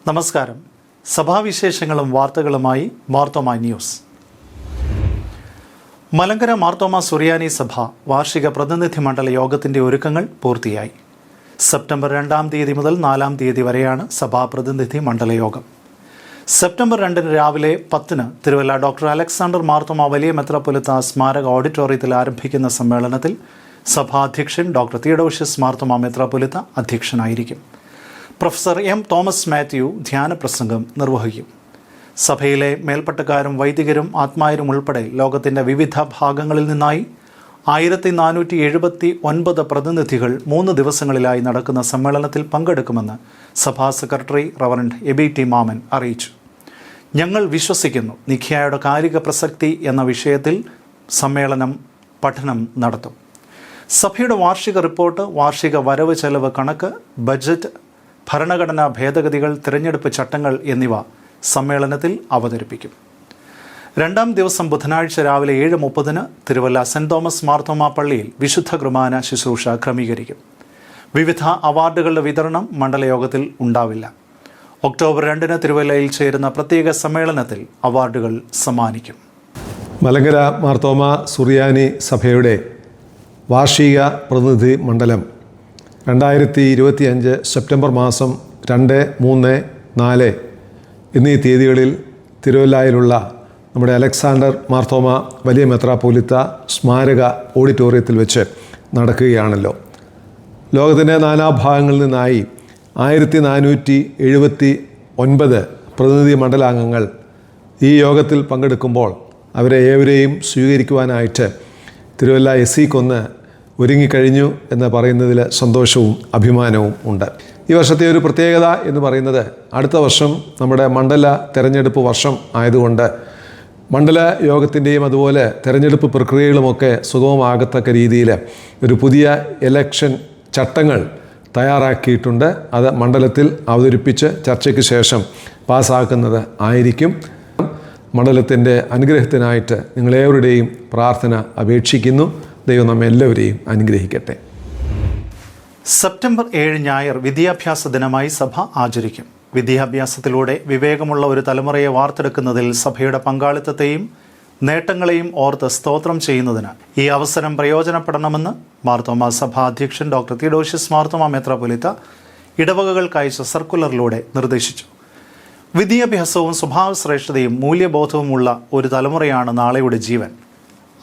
നമസ്കാരം. സഭാവിശേഷങ്ങളും വാർത്തകളുമായി മാർത്തോമ ന്യൂസ്. മലങ്കര മാർത്തോമ സുറിയാനി സഭ വാർഷിക പ്രതിനിധി മണ്ഡല യോഗത്തിന്റെ ഒരുക്കങ്ങൾ പൂർത്തിയായി. സെപ്റ്റംബർ 2 തീയതി മുതൽ 4 തീയതി വരെയാണ് സഭാ പ്രതിനിധി മണ്ഡല യോഗം. സെപ്റ്റംബർ 2 രാവിലെ 10 തിരുവല്ല ഡോക്ടർ അലക്സാണ്ടർ മാർത്തോമ വലിയ മെത്രാപ്പൊലീത്ത സ്മാരക ഓഡിറ്റോറിയത്തിൽ ആരംഭിക്കുന്ന സമ്മേളനത്തിൽ സഭാധ്യക്ഷൻ ഡോക്ടർ തിയഡോഷ്യസ് മാർത്തോമ മെത്രാപ്പൊലീത്ത അധ്യക്ഷനായിരിക്കും. പ്രൊഫസർ എം തോമസ് മാത്യു ധ്യാനപ്രസംഗം നിർവഹിക്കും. സഭയിലെ മേൽപ്പട്ടക്കാരും വൈദികരും ആത്മായരും ഉൾപ്പെടെ ലോകത്തിൻ്റെ വിവിധ ഭാഗങ്ങളിൽ നിന്നായി 1479 പ്രതിനിധികൾ 3 ദിവസങ്ങളിലായി നടക്കുന്ന സമ്മേളനത്തിൽ പങ്കെടുക്കുമെന്ന് സഭാ സെക്രട്ടറി റവറൻഡ് എബി ടി മാമൻ അറിയിച്ചു. ഞങ്ങൾ വിശ്വസിക്കുന്നു നിഖ്യായുടെ കാലിക പ്രസക്തി എന്ന വിഷയത്തിൽ സമ്മേളനം പഠനം നടത്തും. സഭയുടെ വാർഷിക റിപ്പോർട്ട്, വാർഷിക വരവ് ചെലവ് കണക്ക്, ബജറ്റ്, ഭരണഘടനാ ഭേദഗതികൾ, തിരഞ്ഞെടുപ്പ് ചട്ടങ്ങൾ എന്നിവ സമ്മേളനത്തിൽ അവതരിപ്പിക്കും. 2 ദിവസം ബുധനാഴ്ച രാവിലെ 7:30 തിരുവല്ല സെൻറ് തോമസ് മാർത്തോമ പള്ളിയിൽ വിശുദ്ധ കുർബാന ശുശ്രൂഷ ക്രമീകരിക്കും. വിവിധ അവാർഡുകളുടെ വിതരണം മണ്ഡലയോഗത്തിൽ ഉണ്ടാവില്ല. ഒക്ടോബർ 2 തിരുവല്ലയിൽ ചേരുന്ന പ്രത്യേക സമ്മേളനത്തിൽ അവാർഡുകൾ സമ്മാനിക്കും. മലങ്കര മാർത്തോമ സുറിയാനി സഭയുടെ വാർഷിക പ്രതിനിധി മണ്ഡലം 2025 സെപ്റ്റംബർ മാസം 2, 3, 4 എന്നീ തീയതികളിൽ തിരുവല്ലായിലുള്ള നമ്മുടെ അലക്സാണ്ടർ മാർത്തോമ വലിയ മെത്രാപ്പൊലീത്ത സ്മാരക ഓഡിറ്റോറിയത്തിൽ വെച്ച് നടക്കുകയാണല്ലോ. ലോകത്തിൻ്റെ നാനാഭാഗങ്ങളിൽ നിന്നായി 1479 പ്രതിനിധി മണ്ഡലാംഗങ്ങൾ ഈ യോഗത്തിൽ പങ്കെടുക്കുമ്പോൾ അവരെ ഏവരെയും സ്വീകരിക്കുവാനായിട്ട് തിരുവല്ല SC-1 ഒരുങ്ങിക്കഴിഞ്ഞു എന്ന് പറയുന്നതിൽ സന്തോഷവും അഭിമാനവും ഉണ്ട്. ഈ വർഷത്തെ ഒരു പ്രത്യേകത എന്ന് പറയുന്നത് അടുത്ത വർഷം നമ്മുടെ മണ്ഡല തെരഞ്ഞെടുപ്പ് വർഷം ആയതുകൊണ്ട് മണ്ഡല യോഗത്തിൻ്റെയും അതുപോലെ തെരഞ്ഞെടുപ്പ് പ്രക്രിയകളുമൊക്കെ സുഗമമാകത്തക്ക രീതിയിൽ ഒരു പുതിയ ഇലക്ഷൻ ചട്ടങ്ങൾ തയ്യാറാക്കിയിട്ടുണ്ട്. അത് മണ്ഡലത്തിൽ അവതരിപ്പിച്ച് ചർച്ചയ്ക്ക് ശേഷം പാസ്സാക്കുന്നത് ആയിരിക്കും. മണ്ഡലത്തിൻ്റെ അനുഗ്രഹത്തിനായിട്ട് നിങ്ങളേവരുടെയും പ്രാർത്ഥന അപേക്ഷിക്കുന്നു. ദൈവം നമ്മെ എല്ലാവരെയും അനുഗ്രഹിക്കട്ടെ. സെപ്റ്റംബർ 7 ഞായർ വിദ്യാഭ്യാസ ദിനമായി സഭ ആചരിക്കും. വിദ്യാഭ്യാസത്തിലൂടെ വിവേകമുള്ള ഒരു തലമുറയെ വാർത്തെടുക്കുന്നതിൽ സഭയുടെ പങ്കാളിത്തത്തെയും നേട്ടങ്ങളെയും ഓർത്ത് സ്തോത്രം ചെയ്യുന്നതിന് ഈ അവസരം പ്രയോജനപ്പെടണമെന്ന് മാർത്തോമ സഭാ അധ്യക്ഷൻ ഡോക്ടർ തിയഡോഷ്യസ് മാർത്തോമ മെത്രാപ്പൊലീത്ത ഇടവകകൾക്ക് അയച്ച സർക്കുലറിലൂടെ നിർദ്ദേശിച്ചു. വിദ്യാഭ്യാസവും സ്വഭാവശ്രേഷ്ഠതയും മൂല്യബോധവുമുള്ള ഒരു തലമുറയാണ് നാളെയുടെ ജീവൻ.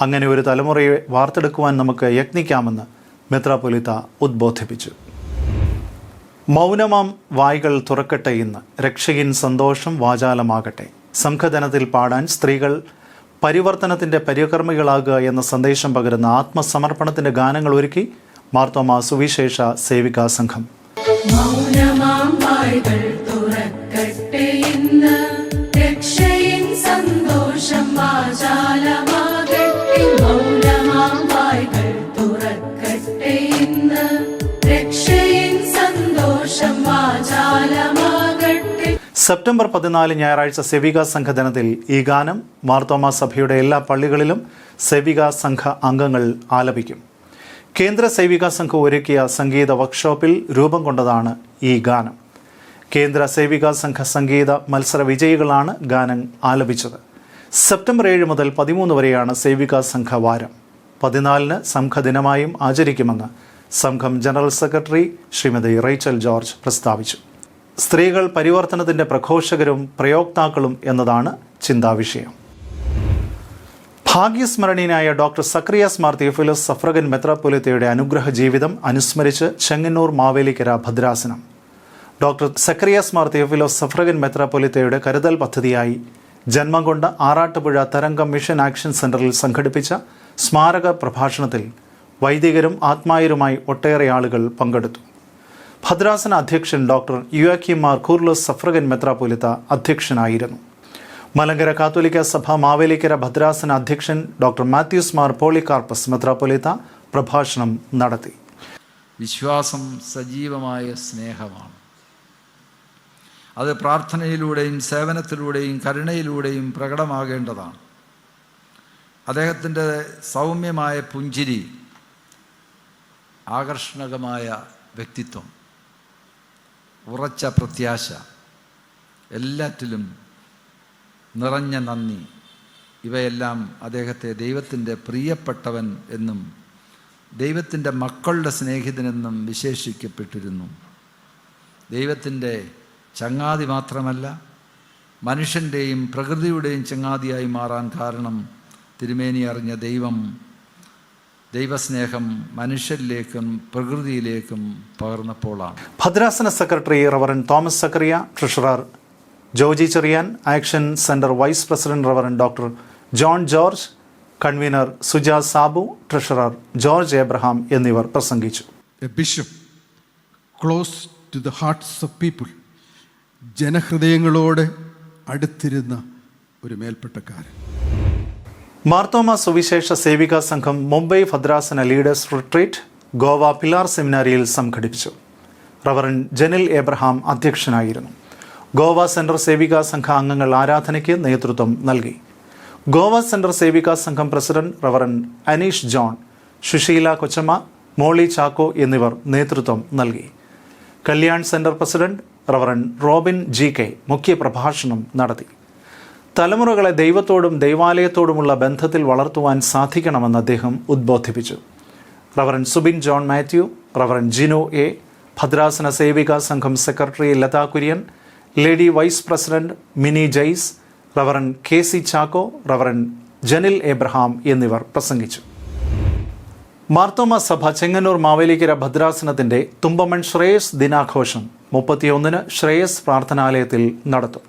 അങ്ങനെ ഒരു തലമുറയെ വാർത്തെടുക്കുവാൻ നമുക്ക് യത്നിക്കാമെന്ന് മെത്രാപ്പൊലീത്ത ഉദ്ബോധിപ്പിച്ചു. മൗനമാം വായ്കൾ തുറക്കട്ടെ ഇന്ന്, രക്ഷകൻ സന്തോഷം വാചാലമാകട്ടെ. സംഘജനത്തിൽ പാടാൻ സ്ത്രീകൾ പരിവർത്തനത്തിൻ്റെ പരികർമ്മികളാകുക എന്ന സന്ദേശം പകരുന്ന ആത്മസമർപ്പണത്തിൻ്റെ ഗാനങ്ങൾ ഒരുക്കി മാർത്തോമ സുവിശേഷ സേവികാ സംഘം. മൗനമാം വായ്കൾ തുറക്കട്ടെ ഇന്ന്, രക്ഷകൻ സന്തോഷം വാചാലമാകട്ടെ. മൗനമാം വായ്കൾ തുറക്കട്ടെ ഇന്ന്, രക്ഷകൻ സന്തോഷം വാചാലമാകട്ടെ. സെപ്റ്റംബർ 14 ഞായറാഴ്ച സേവികാ സംഘ ദിനത്തിൽ ഈ ഗാനം മാർത്തോമ സഭയുടെ എല്ലാ പള്ളികളിലും സേവികാ സംഘ അംഗങ്ങൾ ആലപിക്കും. കേന്ദ്ര സേവികാ സംഘം ഒരുക്കിയ സംഗീത വർക്ക്ഷോപ്പിൽ രൂപം കൊണ്ടതാണ് ഈ ഗാനം. കേന്ദ്ര സേവികാ സംഘ സംഗീത മത്സര വിജയികളാണ് ഗാനം ആലപിച്ചത്. സെപ്റ്റംബർ 7 മുതൽ 13 വരെയാണ് സേവികാ സംഘ വാരം. 14 സംഘദിനമായും ആചരിക്കുമെന്ന് സംഘം ജനറൽ സെക്രട്ടറി ശ്രീമതി റേച്ചൽ ജോർജ് പ്രസ്താവിച്ചു. സ്ത്രീകൾ പരിവർത്തനത്തിൻ്റെ പ്രഘോഷകരും പ്രയോക്താക്കളും എന്നതാണ് ചിന്താവിഷയം. ഭാഗ്യസ്മരണീയനായ ഡോക്ടർ സക്രിയാസ് മാർ തിയോഫിലോസ് സഫ്രഗൻ മെത്രാപ്പൊലീത്തയുടെ അനുഗ്രഹ ജീവിതം അനുസ്മരിച്ച് ചെങ്ങന്നൂർ മാവേലിക്കര ഭദ്രാസനം ഡോക്ടർ സക്രിയാസ് മാർ തിയോഫിലോസ് സഫ്രഗൻ മെത്രാപ്പൊലീത്തയുടെ കരുതൽ പദ്ധതിയായി ജന്മം കൊണ്ട ആറാട്ടുപുഴ തരംഗം മിഷൻ ആക്ഷൻ സെൻ്ററിൽ സംഘടിപ്പിച്ച സ്മാരക പ്രഭാഷണത്തിൽ വൈദികരും ആത്മായരുമായി ഒട്ടേറെ ആളുകൾ പങ്കെടുത്തു. ഭദ്രാസന അധ്യക്ഷൻ ഡോക്ടർ യുവാക്കിം മാർ കൂർലോസ് സഫ്രഗൻ മെത്രാപ്പൊലീത്ത അധ്യക്ഷനായിരുന്നു. മലങ്കര കാത്തോലിക്ക സഭ മാവേലിക്കര ഭദ്രാസന അധ്യക്ഷൻ ഡോക്ടർ മാത്യൂസ് മാർ പോളികാർപ്പസ് മെത്രാപ്പൊലീത്ത പ്രഭാഷണം നടത്തി. വിശ്വാസം സജീവമായ സ്നേഹമാണ്. അത് പ്രാർത്ഥനയിലൂടെയും സേവനത്തിലൂടെയും കരുണയിലൂടെയും പ്രകടമാകേണ്ടതാണ്. അദ്ദേഹത്തിൻ്റെ സൗമ്യമായ പുഞ്ചിരി, ആകർഷണകമായ വ്യക്തിത്വം, ഉറച്ച പ്രത്യാശ, എല്ലാറ്റിലും നിറഞ്ഞ നന്ദി, ഇവയെല്ലാം അദ്ദേഹത്തെ ദൈവത്തിൻ്റെ പ്രിയപ്പെട്ടവൻ എന്നും ദൈവത്തിൻ്റെ മക്കളുടെ സ്നേഹിതനെന്നും വിശേഷിക്കപ്പെട്ടിരുന്നു. ദൈവത്തിൻ്റെ ചങ്ങാതി മാത്രമല്ല, മനുഷ്യൻ്റെയും പ്രകൃതിയുടെയും ചങ്ങാതിയായി മാറാൻ കാരണം തിരുമേനി അറിഞ്ഞ ദൈവസ്നേഹം മനുഷ്യരിലേക്കും പ്രകൃതിയിലേക്കും പകർന്നപ്പോഴാണ്. ഭദ്രാസന secretary reverend Thomas Zacharia, treasurer Joji Cheriyan, action centre vice president reverend doctor John George, convener Suja Sabu, treasurer George Abraham എന്നിവർ പ്രസംഗിച്ചു. A bishop close to the hearts of people, ജനഹൃദയങ്ങളോട് അടുത്തിരുന്ന ഒരു മേൽപ്പെട്ടക്കാരൻ. മാർത്തോമ സുവിശേഷ സേവികാ സംഘം മുംബൈ ഭദ്രാസന ലീഡേഴ്സ് റിട്രീറ്റ് ഗോവ പിലാർ സെമിനാരിയിൽ സംഘടിപ്പിച്ചു. റവറൻ ജനിൽ എബ്രഹാം അധ്യക്ഷനായിരുന്നു. ഗോവ സെൻട്രൽ സേവികാ സംഘ അംഗങ്ങൾ ആരാധനയ്ക്ക് നേതൃത്വം നൽകി. Goa central Sevika Sangham president reverend Aneesh John, Susheela Kochamma, Molly Chacko എന്നിവർ നേതൃത്വം നൽകി. Kalyan centre president reverend Robin GK മുഖ്യപ്രഭാഷണം നടത്തി. തലമുറകളെ ദൈവത്തോടും ദൈവാലയത്തോടുമുള്ള ബന്ധത്തിൽ വളർത്തുവാൻ സാധിക്കണമെന്ന് അദ്ദേഹം ഉദ്ബോധിപ്പിച്ചു. Reverend Subin John Mathew, reverend Jinu A, ഭദ്രാസന സേവികാ സംഘം secretary Latha Kurian, lady vice president Mini Jaiz, reverend KC Chacko, reverend Janil Abraham എന്നിവർ പ്രസംഗിച്ചു. മാർത്തോമ സഭ ചെങ്ങന്നൂർ മാവേലിക്കര ഭദ്രാസനത്തിൻ്റെ തുമ്പമൺ ശ്രേയസ് ദിനാഘോഷം 31-ന് ശ്രേയസ് പ്രാർത്ഥനാലയത്തിൽ നടത്തും.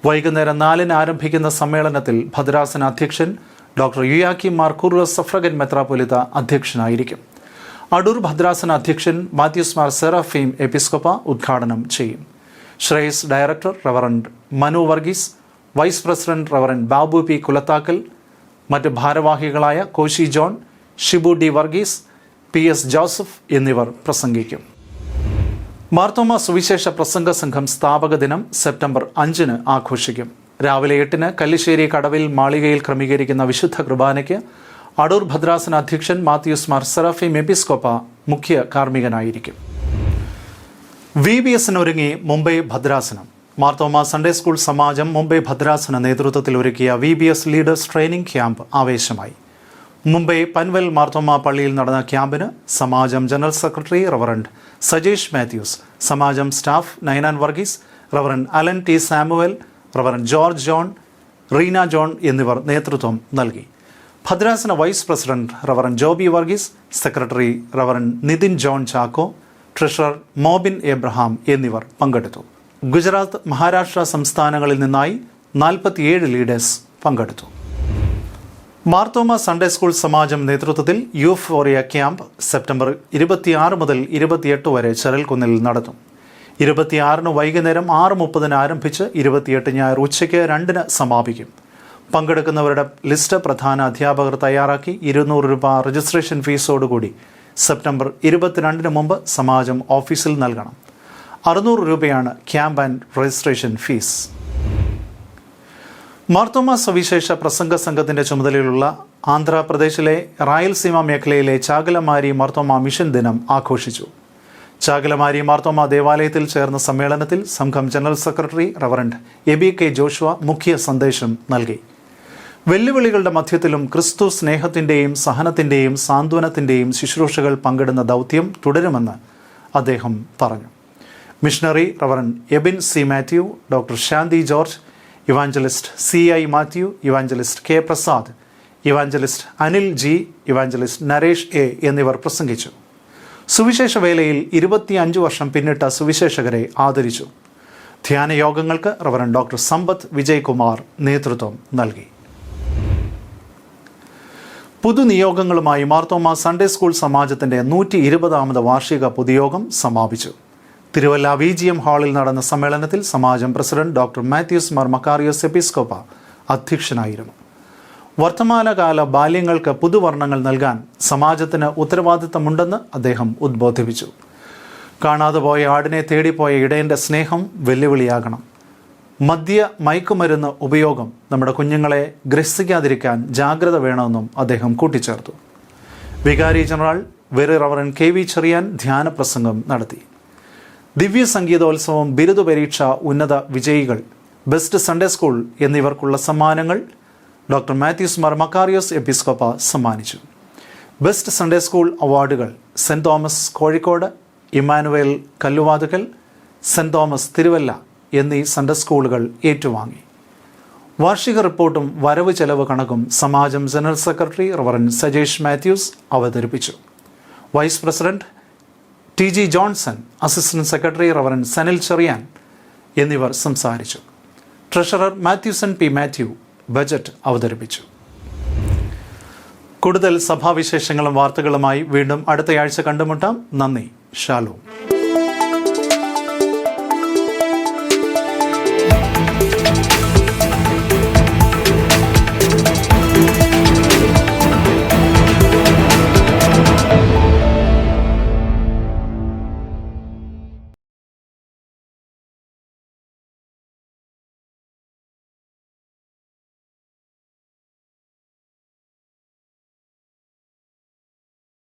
വൈകുന്നേരം 4-ന് ആരംഭിക്കുന്ന സമ്മേളനത്തിൽ ഭദ്രാസന അധ്യക്ഷൻ ഡോക്ടർ യുയാക്കി മാർ കുർലസ് സഫ്രഗൻ മെത്രാപ്പൊലിത്ത അധ്യക്ഷനായിരിക്കും. അടൂർ ഭദ്രാസന അധ്യക്ഷൻ മാത്യൂസ് മാർ സെറാഫീം എപ്പിസ്കോപ്പ ഉദ്ഘാടനം ചെയ്യും. Shreyas director reverend Manu Varghese, vice president reverend Babu P Kulathakkal, മറ്റ് ഭാരവാഹികളായ Koshy John, Shibu D Varghese, PS Joseph എന്നിവർ പ്രസംഗിക്കും. മാർത്തോമ സുവിശേഷ പ്രസംഗ സംഘം സ്ഥാപക ദിനം സെപ്റ്റംബർ 5-ന് ആഘോഷിക്കും. രാവിലെ 8-ന് കല്ലിശ്ശേരി കടവിൽ മാളികയിൽ ക്രമീകരിക്കുന്ന വിശുദ്ധ കുർബാനയ്ക്ക് അടൂർ ഭദ്രാസന അധ്യക്ഷൻ മാത്യൂസ് മാർ സെറാഫീം എപ്പിസ്കോപ്പ മുഖ്യ കാർമ്മികനായിരിക്കും. VBSനൊരുങ്ങി മുംബൈ ഭദ്രാസനം. മാർത്തോമ സൺഡേ സ്കൂൾ സമാജം മുംബൈ ഭദ്രാസന നേതൃത്വത്തിൽ ഒരുക്കിയ VBS ലീഡേഴ്സ് ട്രെയിനിംഗ് ക്യാമ്പ് ആവേശമായി. മുംബൈ പൻവൽ മാർത്തോമ പള്ളിയിൽ നടന്ന ക്യാമ്പിന് സമാജം general secretary reverend Sajesh Mathews, സമാജം staff Ninan Varghese, reverend Alan T Samuel, reverend George John, Reena John എന്നിവർ നേതൃത്വം നൽകി. ഭദ്രാസന vice president reverend Joby Varghese, secretary reverend Nithin John Chacko, treasurer Mobin Abraham എന്നിവർ പങ്കെടുത്തു. ഗുജറാത്ത്, മഹാരാഷ്ട്ര സംസ്ഥാനങ്ങളിൽ നിന്നായി 47 ലീഡേഴ്സ് പങ്കെടുത്തു. മാർത്തോമ സൺഡേ സ്കൂൾ സമാജം നേതൃത്വത്തിൽ യൂഫോറിയ ക്യാമ്പ് സെപ്റ്റംബർ 26 മുതൽ 28 വരെ ചെറൽക്കുന്നിൽ നടത്തും. 26-ന് വൈകുന്നേരം 6:30-ന് ആരംഭിച്ച് 28 ഞായർ ഉച്ചയ്ക്ക് 2-ന് സമാപിക്കും. പങ്കെടുക്കുന്നവരുടെ ലിസ്റ്റ് പ്രധാന അധ്യാപകർ തയ്യാറാക്കി 200 രൂപ രജിസ്ട്രേഷൻ ഫീസോടുകൂടി സെപ്റ്റംബർ 22-ന് മുമ്പ് സമാജം ഓഫീസിൽ നൽകണം. 600 രൂപയാണ് camp and registration fees. Marthoma സവിശേഷ പ്രസംഗ സംഘത്തിൻ്റെ ചുമതലയിലുള്ള ആന്ധ്രാപ്രദേശിലെ റായൽസീമ മേഖലയിലെ ചാകലമാരി മാർത്തോമ മിഷൻ ദിനം ആഘോഷിച്ചു. ചാകലമാരി മാർത്തോമ ദേവാലയത്തിൽ ചേർന്ന സമ്മേളനത്തിൽ സംഘം general secretary reverend EBK Joshua മുഖ്യ സന്ദേശം നൽകി. വെല്ലുവിളികളുടെ മധ്യത്തിലും ക്രിസ്തു സ്നേഹത്തിൻ്റെയും സഹനത്തിൻ്റെയും സാന്ത്വനത്തിൻ്റെയും ശുശ്രൂഷകൾ പങ്കിടുന്ന ദൗത്യം തുടരുമെന്ന് അദ്ദേഹം പറഞ്ഞു. Missionary reverend Ebin C Mathew, doctor Shanthi George, evangelist CI Mathew, evangelist K Prasad, evangelist Anil G, evangelist Naresh A എന്നിവർ പ്രസംഗിച്ചു. സുവിശേഷ വേലയിൽ 25 വർഷം പിന്നിട്ട സുവിശേഷകരെ ആദരിച്ചു. ധ്യാന യോഗങ്ങൾക്ക് റവറൻ ഡോക്ടർ സമ്പത്ത് വിജയ്കുമാർ നേതൃത്വം നൽകി. പുതുനിയോഗങ്ങളുമായി മാർത്തോമ സൺഡേ സ്കൂൾ സമാജത്തിൻ്റെ 120ാമത് വാർഷിക പൊതുയോഗം സമാപിച്ചു. തിരുവല്ല VGM ഹാളിൽ നടന്ന സമ്മേളനത്തിൽ സമാജം പ്രസിഡന്റ് ഡോക്ടർ മാത്യൂസ് മാർ മക്കാറിയോസ് എപ്പിസ്കോപ്പ അധ്യക്ഷനായിരുന്നു. വർത്തമാനകാല ബാല്യങ്ങൾക്ക് പുതുവർണ്ണങ്ങൾ നൽകാൻ സമാജത്തിന് ഉത്തരവാദിത്തമുണ്ടെന്ന് അദ്ദേഹം ഉദ്ബോധിപ്പിച്ചു. കാണാതെ പോയ ആടിനെ തേടിപ്പോയ ഇടയൻ്റെ സ്നേഹം വെല്ലുവിളിയാകണം. മയക്കുമരുന്ന് ഉപയോഗം നമ്മുടെ കുഞ്ഞുങ്ങളെ ഗ്രസിക്കാതിരിക്കാൻ ജാഗ്രത വേണമെന്നും അദ്ദേഹം കൂട്ടിച്ചേർത്തു. വികാരി ജനറൽ വെറി റവറൻ KV ചെറിയാൻ ധ്യാന പ്രസംഗം നടത്തി. ദിവ്യ സംഗീതോത്സവം, ബിരുദ പരീക്ഷ, ഉന്നത വിജയികൾ, ബെസ്റ്റ് സൺഡേ സ്കൂൾ എന്നിവർക്കുള്ള സമ്മാനങ്ങൾ ഡോക്ടർ മാത്യൂസ് മാർ മക്കാറിയോസ് എപ്പിസ്കോപ്പ സമ്മാനിച്ചു. ബെസ്റ്റ് സൺഡേ സ്കൂൾ അവാർഡുകൾ സെൻറ് തോമസ് കോഴിക്കോട്, ഇമ്മാനുവേൽ കല്ലുവാതുക്കൽ, സെൻറ് തോമസ് തിരുവല്ല എന്നീ സൺഡേ സ്കൂളുകൾ ഏറ്റുവാങ്ങി. വാർഷിക റിപ്പോർട്ടും വരവ് ചെലവ് കണക്കും സമാജം general secretary reverend Sajesh Mathews അവതരിപ്പിച്ചു. Vice president TG Johnson, assistant secretary reverend Sanil Cheriyan എന്നിവർ സംസാരിച്ചു. Treasurer Mathewson P. Mathew budget അവതരിപ്പിച്ചു. കൂടുതൽ സഭാവിശേഷങ്ങളും വാർത്തകളുമായി വീണ്ടും അടുത്തയാഴ്ച കണ്ടുമുട്ടാം. നന്ദി. ഷാലോം.